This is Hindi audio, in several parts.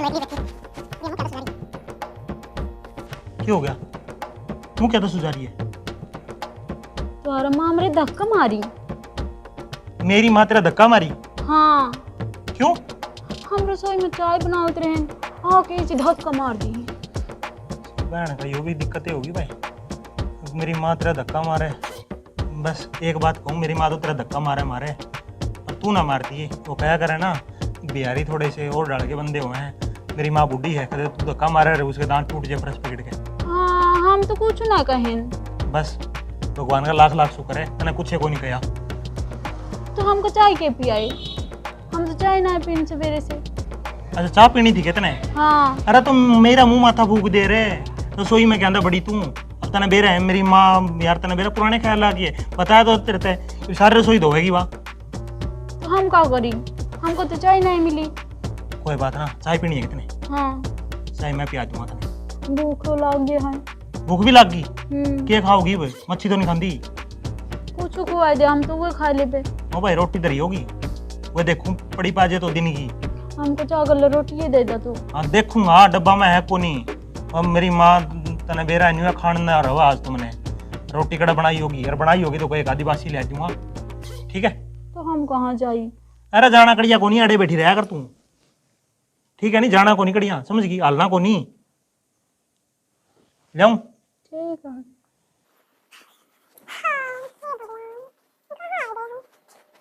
क्या हो गया? तू क्या सुझा रही है? तुम्हारा माँ मेरे धक्का मारी। मेरी माँ तेरा धक्का मारी? हाँ। क्यों? हम रसोई में चाय बनाते रहे, आके इसे धक्का मार दी। बहन का यो भी दिक्कतें होगी भाई। मेरी माँ तेरा धक्का मारे, बस एक बात कहूँ, मेरी माँ तो तेरा धक्का मारे मारे और तू ना मारती है। वो कहा करे ना, बिहारी थोड़े से और डाल के बंदे हुए हैं। मेरी माँ बुढ़ी है, कदे तू धक्का मारे रहे उसके दांत टूट जाए ब्रश पकड़ के। हाँ, हम तो कुछ ना कहें। बस भगवान का लाख लाख शुक्र है तने कुछ को नहीं कहा। तो हमको चाय के पियाई? हम तो चाय ना पीन सवेरे से। अच्छा, चाय पीनी थी कितने? हाँ। अरे तुम मेरा मुंह माथा फूक दे रहे, रसोई में क्या अंदर बड़ी तू अब तने बेरा है। मेरी माँ यार तने बेरा पुराने ख्याल आ गए, पता है तो तेरे सारे रसोई धोएगी वहाँ। तो हम क्या करी? हमको तो चाय नहीं मिली। कोई बात ना, चाय पीनी है कितने? हाँ। चाय मैं पिया दूंगा तने। भूख तो लग गया है। भूख भी लग गई? क्या खाओगी भाई? मच्छी तो नहीं खाती? कुछ खुआ दे, हम तो वो खा ले पे। ओ भाई, रोटी धरी होगी वो देखूं, पड़ी पाजे तो दिन की। हमको चावल रोटी दे दे तू। हाँ देखूंगा, डब्बा में है को नहीं। अब मेरी माँ तने बेरा नहीं खाने ना रहा आज तुमने। रोटी कड़ा बनाई होगी, अगर बनाई होगी तो कोई एक आदिवासी ले दूंगा, ठीक है? तो हम कहाँ जाई? अरे जाना कड़िया को नहीं, अड़े बैठी रहा कर तू, ठीक है? नहीं जाना को नहीं कड़िया, समझ गई? हालना को नहीं जाऊं? ठीक है।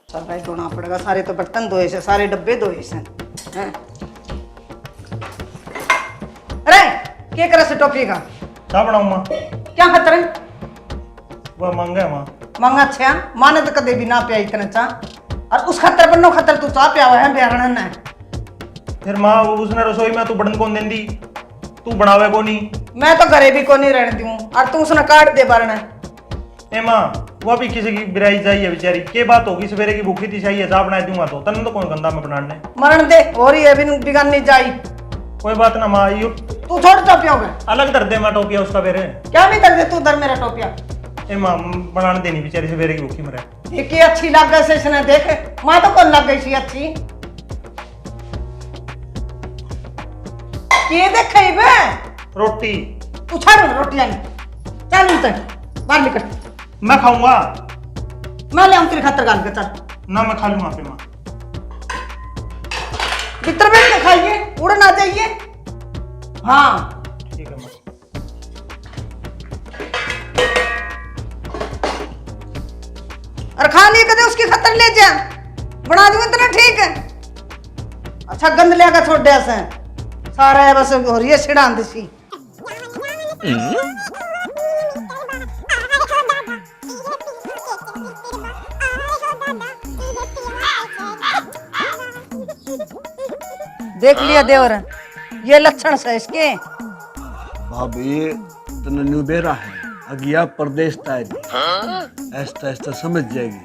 चल भाई, धोना पड़ेगा। सारे तो बर्तन धोए से, सारे डब्बे धोए से हैं। अरे क्या करे से टोपी का? क्या बनाऊं माँ? क्या खतर है? वह मांगा है माँ। मांगा अच्छा, माँ ने तो कदे भी ना पिया इतना चाह, और उस खतर पर नो खतर तू चाह पिया हुआ है बिहारण ने। फिर माँ उसने रसोई में तू बड़न कौन देंदी? तू बनावे को नहीं? मैं तो घरे भी को नहीं रहने दूं, और तू उसने काट दे बारने। ए माँ, वो भी किसी की बिराई चाहिए बेचारी, क्या बात होगी? सवेरे की भूखी थी, चाहिए चाह बना दूंगा तो तन तो कौन गंदा में बनाने। मरण दे, हो रही है बिन बिगाड़नी जाई। कोई बात ना माँ, यू तू छोड़ टोपिया होगा, अलग कर दे माँ टोपिया उसका फिर। क्या भी कर दे तू दर मेरा टोपिया। ए माँ, बनाने देनी बेचारी, सवेरे की भूखी मरे। ये अच्छी लग गई से इसने, देख माँ तो कौन लग गई सी अच्छी। ये देख बे रोटी तू छाड़ रोटी आई, चल उतर बाहर निकल। मैं खाऊंगा। मैं ले आऊं तेरे खातर गाल के, चल ना मैं खा लूंगा पे माँ। भीतर बैठ के खाइए, उड़ ना जाइए। हाँ ठीक है माँ। और खा लिए कदे उसकी खातर ले जा, बना दूं इतना ठीक है। अच्छा गंद लेगा छोड़ दे से सारा है, बस हो रही है छिड़ान दिसी। देख लिया देवर, ये लक्षण से इसके। भाभी तने न्यू बेरा है, अगिया प्रदेश तारी ऐसा ऐसा समझ जाएगी।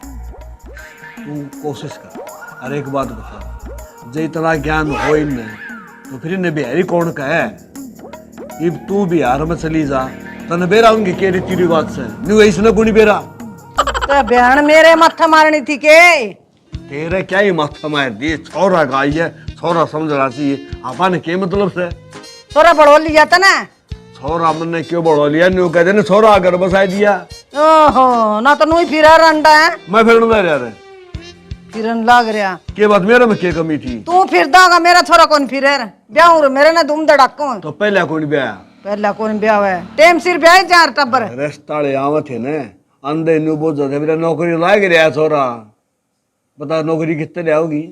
तू कोशिश कर। अरे एक बात बता, जे इतना ज्ञान हो इनने तो फिर इन्हें बिहारी कौन का है? इब तू बिहार में चली जा, तने बेरा उनकी के रीति रिवाज से न्यू इसने को नहीं बेरा। तो बहन मेरे माथा मारनी थी के? तेरे क्या ही माथा मार दी, छोरा गाई है, छोरा समझना चाहिए। आपने के मतलब से छोरा बढ़ो लिया था ना? छोरा मन ने क्यों बढ़ो लिया? न्यू कहते ना छोरा घर बसाई दिया। ओहो, ना तो नुई फिर रंडा है। मैं फिर नहीं रहा रे, फिरन लग रहा के बात मेरे में क्या कमी थी? तू फिर दागा, मेरा छोरा कौन फिर ब्याह मेरे ना धूम धड़ाको। तो पहले कौन ब्याह? पहला कौन ब्याह है? टेम सिर ब्याह चार टब्बर रस्ताले आवत है ने अंधे न्यू बोझ जाते, मेरा नौकरी लाग रहा छोरा। बता नौकरी कितने ले आओगी?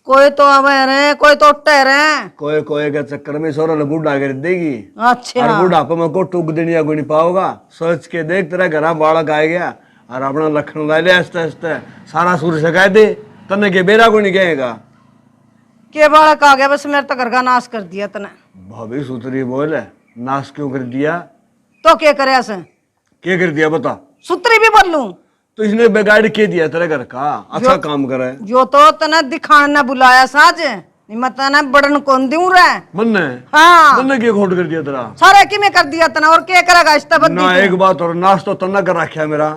कोई तो आवे रे, कोई तो उठे रे। कोई कोई के चक्कर में छोरा ने बूढ़ा कर देगी। अच्छा, और बूढ़ापे में को टूक देनिया को नहीं पाओगा। सोच के देख, तेरा घर बालक आ गया और अपना लखन ला ले, हंसते हंसते सारा सूर सका दे, तने के बेरा को नहीं कहेगा। के बालक आ गया, बस मेरे तो घर का नाश कर दिया तने। भाभी सुतरी बोल, नाश क्यों कर दिया? तो क्या करे ऐसे? क्या कर दिया बता? सुतरी भी बोल लूं तो इसने बिगाड़ के दिया तेरे घर का। अच्छा काम करे जो तो तना दिखाने ना बुलाया साज, मत ना बड़न कौन दूं रे मन ने। हाँ, मन ने क्या खोट कर दिया तेरा? सारे की में कर दिया तना, और क्या करेगा इस तब ना एक बात और, नाश तो तना कर रखा मेरा।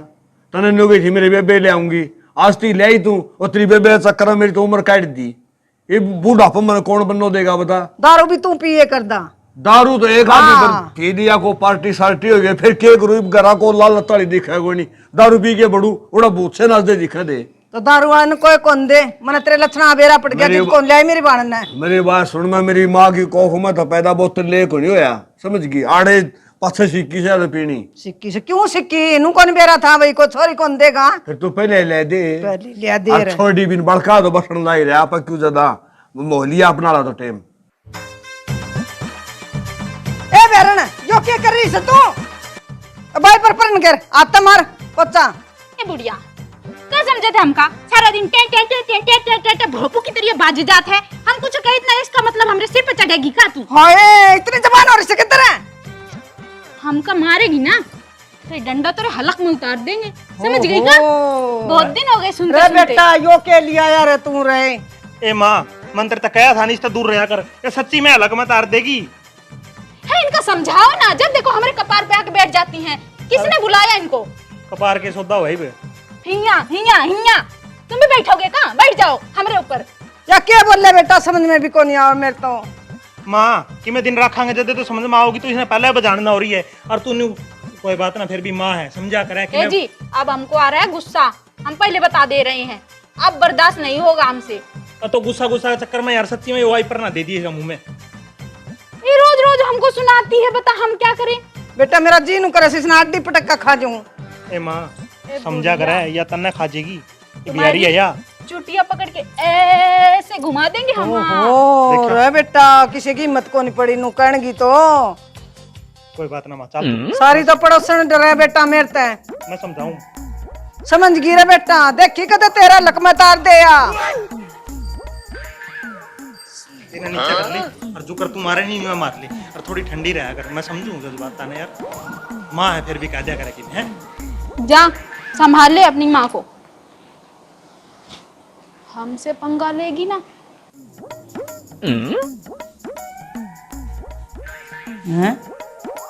तने नो गई थी मेरी बेबे ले आऊंगी, आज ती ले आई तू, और तेरी बेबे चक्कर में मेरी तो उम्र काट दी। ये बूढ़ापा में कौन बनने देगा बता। दारू भी तू पिए करदा। दारू तो एक आदमी हाँ। पर पी दिया को पार्टी सार्टी हो गई फिर के करूँ घरा को लाल ताली दिखा कोई नहीं। दारू पी के बड़ू उड़ा भूत से नाच दे दिखा दे। तो दारू वाले कोई कौन दे मन तेरे लक्षण बेरा पड़ गया मेरी- कि कौन लिया मेरी बाण ने। मेरी बात सुन, मैं मेरी माँ की कोख में तो पैदा बोतल ले को नहीं होया समझ गई। आड़े पाछे सिक्की से तो पीनी। सिक्की से क्यों सिक्की इनू कौन बेरा था भाई को छोरी कौन देगा। फिर तू पहले ले दे पहले लिया दे और रहे। छोड़ी बिन बड़का तो बसन लाई रहा आप क्यों ज्यादा मोहलिया अपना ला तो टाइम। ए बेरन यो क्या कर रही है तू। भाई पर परन कर आता मार पच्चा। ए बुढ़िया क्या समझे थे हमका सारा दिन टे टे टे टे टे टे टे टे भोपू की तरह बाजी जात है। हम कुछ कहे इतना इसका मतलब हमरे सिर पे चढ़ेगी का तू। हाय इतनी जबान और से किधर है। हमका मारेगी ना तो डंडा तेरे हलक में उतार देंगे समझ गई का। बहुत दिन हो गए सुनते रे सुनते। बेटा यो के लिया यार तू रे। ए माँ मंत्र तक कहा था नहीं तो दूर रहा कर। ये सच्ची में अलग मत आर देगी। है इनका समझाओ ना। जब देखो हमारे कपार पे आके बैठ जाती हैं। किसने बुलाया इनको। कपार के सौदा वही बे। हिया हिया हिया तुम भी बैठोगे का। बैठ जाओ हमारे ऊपर। या क्या बोल रहे बेटा समझ में भी कौन आया मेरे तो। माँ कि मैं दिन रखांगे जब तो समझ में आओगी। तो इसने पहले बजाना हो रही है और तू कोई बात ना फिर भी माँ है समझा करे कि ए जी अब हमको आ रहा है गुस्सा। हम पहले बता दे रहे हैं अब बर्दाश्त नहीं होगा हमसे। तो गुस्सा गुस्सा के चक्कर में यार सच्ची में वाइपर ना दे दिएगा मुंह में। ये रोज रोज हमको सुनाती है बता हम क्या करें। बेटा मेरा जी नु करे इसने अड्डी पटक का खा जाऊं। ए माँ समझा करे या तन्ने खा जाएगी। ये बिहारी है या चुटिया पकड़ के ऐसे घुमा देंगे हम। ओहो रे बेटा किसी की हिम्मत को नहीं पड़ी नु कहणगी तो। कोई बात ना माँ चल सारी तो पड़ोसन डरे बेटा मेरे ते। मैं समझाऊं। समझ गई रे बेटा देखी कदे तेरा लकमा तार दे या। तेरे नीचे कर ली और जो कर तू मारे नहीं मैं मार ली और थोड़ी ठंडी रहा कर। मैं समझूं जज्बात ताने यार। माँ है फिर भी कह दिया करे कि है। जा संभाल ले अपनी माँ को। हमसे पंगा लेगी ना। हैं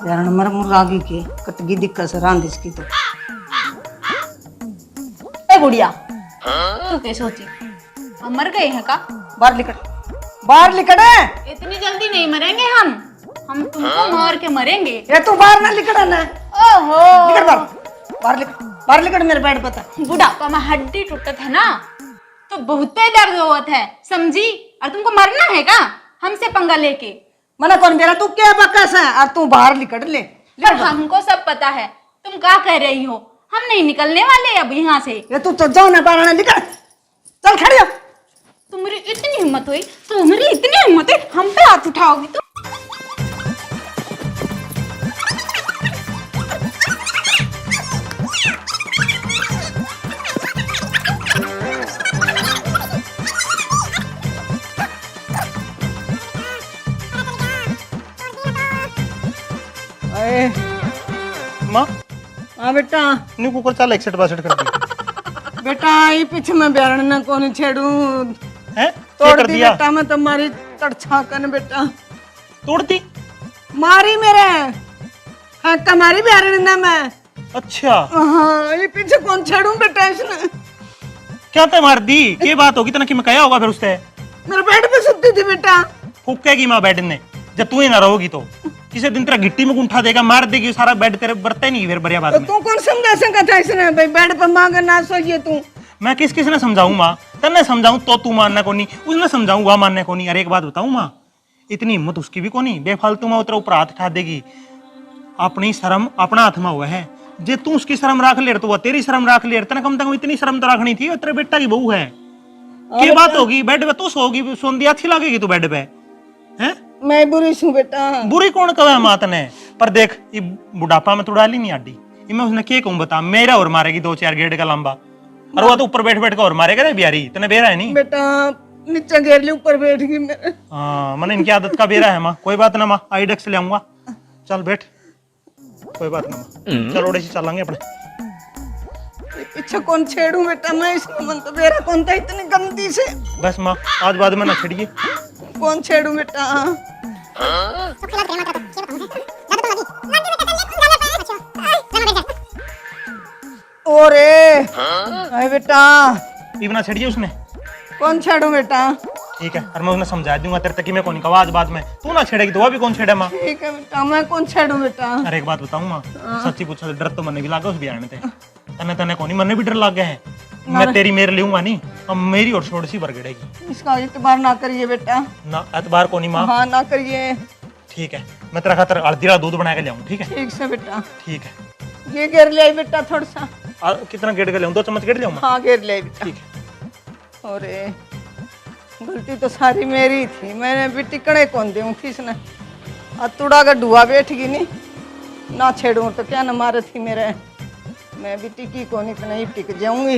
यार नंबर मुर्गागी के कतगी दिक्कत से रांध इसकी तो। ए बुढ़िया तू क्या सोची हम मर गए हैं का। बाहर लिकट है। इतनी जल्दी नहीं मरेंगे हम तुमको मार के मरेंगे। ये तू बाहर ना लिकट ना। ओहो लिकट बाहर लिकट मेरे बैठ पता। बुढ़ापा में हड्डी टूटत है ना तो बहुते दर्द होत है समझी। और तुमको मरना है का हमसे पंगा लेके। मना कौन बेरा तू क्या बकस है और तू बाहर लिकट ले। पर हमको सब पता है तुम क्या कह रही हो। हम नहीं निकलने वाले अब यहाँ से। ये तू तो जाओ ना बाहर ना लिकट चल खड़ी हो। तुम्हारी इतनी हिम्मत हुई हम पे हाथ उठाओगी तो। अरे माँ हाँ बेटा न्यू कुकर चल 61-62 कर दी बेटा ये पीछे मैं बेरण ना कौन छेड़ू है तोड़ कर दी दिया बेटा मैं तुम्हारी तड़छा कन बेटा तोड़ दी। मारी मेरे हाँ तुम्हारी बेरण ना मैं। अच्छा हाँ ये पीछे कौन छेड़ू बेटा इसने। क्या ते मार दी क्या बात होगी तना कि मैं कहा होगा फिर उससे। मेरे बेड पे सुती थी बेटा। फूकेगी माँ बेड ने जब तू ही ना रहोगी तो किसी दिन तेरा गिट्टी में गुंठा देगा मार देगी सारा बेड तेरे बरते नहीं फिर बढ़िया बात तो में। तू कौन समझा सका था इसने भाई बेड पे मांग ना सोइए तू। मैं किस किस ने समझाऊं माँ तन्ने समझाऊं तो तू मानने को नहीं उसने समझाऊं वह मानने को नहीं। अरे एक बात बताऊं माँ इतनी हिम्मत उसकी भी को नहीं बेफालतू में उतरा ऊपर हाथ उठा देगी। अपनी शर्म अपना हाथ में हुआ है जे तू उसकी शर्म रख ले तो वह तेरी शर्म रख ले तना कम से कम इतनी शर्म तो रखनी थी। तेरे बेटा की बहू है क्या बात होगी बेड पे तू सोगी सोंदी अच्छी लगेगी तू बेड पे हैं। मैं बुरी हूँ बेटा। बुरी कौन कहे मात ने पर देख ये बुढ़ापा में तो डाली नहीं आडी मैं उसने क्या कहूँ बता मेरा और मारेगी 2-4 गेट का लंबा और वो तो ऊपर बैठ बैठ कर और मारेगा रे बिहारी तने बेरा है नहीं बेटा नीचे घेर ले ऊपर बैठ गई मेरे। हाँ मैंने इनकी आदत का बेरा है माँ। कोई बात ना माँ आईडेक्स ले आऊंगा चल बैठ कोई बात ना माँ चल ओडे से चलेंगे अपने। पीछे कौन छेड़ू बेटा मैं इसका मन तो मेरा कौन था इतनी गंदी से। बस माँ आज बाद में ना छड़िए कौन छेड़ू बेटा। ओरे अरे बेटा इतना छड़िए उसने कौन छेड़ू बेटा। ठीक है, और मैं उन्हें समझा दूंगा तेरे तक कि मैं कौन कहा आज बाद में तू ना छेड़ेगी तो भी कौन छेड़े माँ। ठीक है बेटा, मैं कौन छेड़ू बेटा। अरे एक बात बताऊं माँ, सच्ची पूछा तो डर तो मरने भी लागा उस बियान ते तने तने कौन मरने भी डर लग गए हैं। मैं तेरी मेरे लूंगा नहीं, अब मेरी और छोड़ सी बरगड़ेगी। इसका इतबार ना करिए बेटा। ना एतबार को नहीं माँ। हाँ ना करिए। ठीक है, मैं तेरा खातर हल्दी वाला दूध बना के लाऊं। ठीक है ठीक से बेटा। ठीक है। ये घेर ले बेटा थोड़ा सा। कितना गेट के लाऊं? 2 चम्मच गेट लाऊं मैं? हाँ घेर ले बेटा। ठीक है। अरे गलती तो सारी मेरी थी, मैंने भी टिकने कौन दूँ थी इसने। अतुड़ा का डुआ बैठ गई नहीं, ना छेड़ूं तो क्या न मारे थी मेरे। मैं भी टिकी कौन, इतना ही टिक जाऊंगी।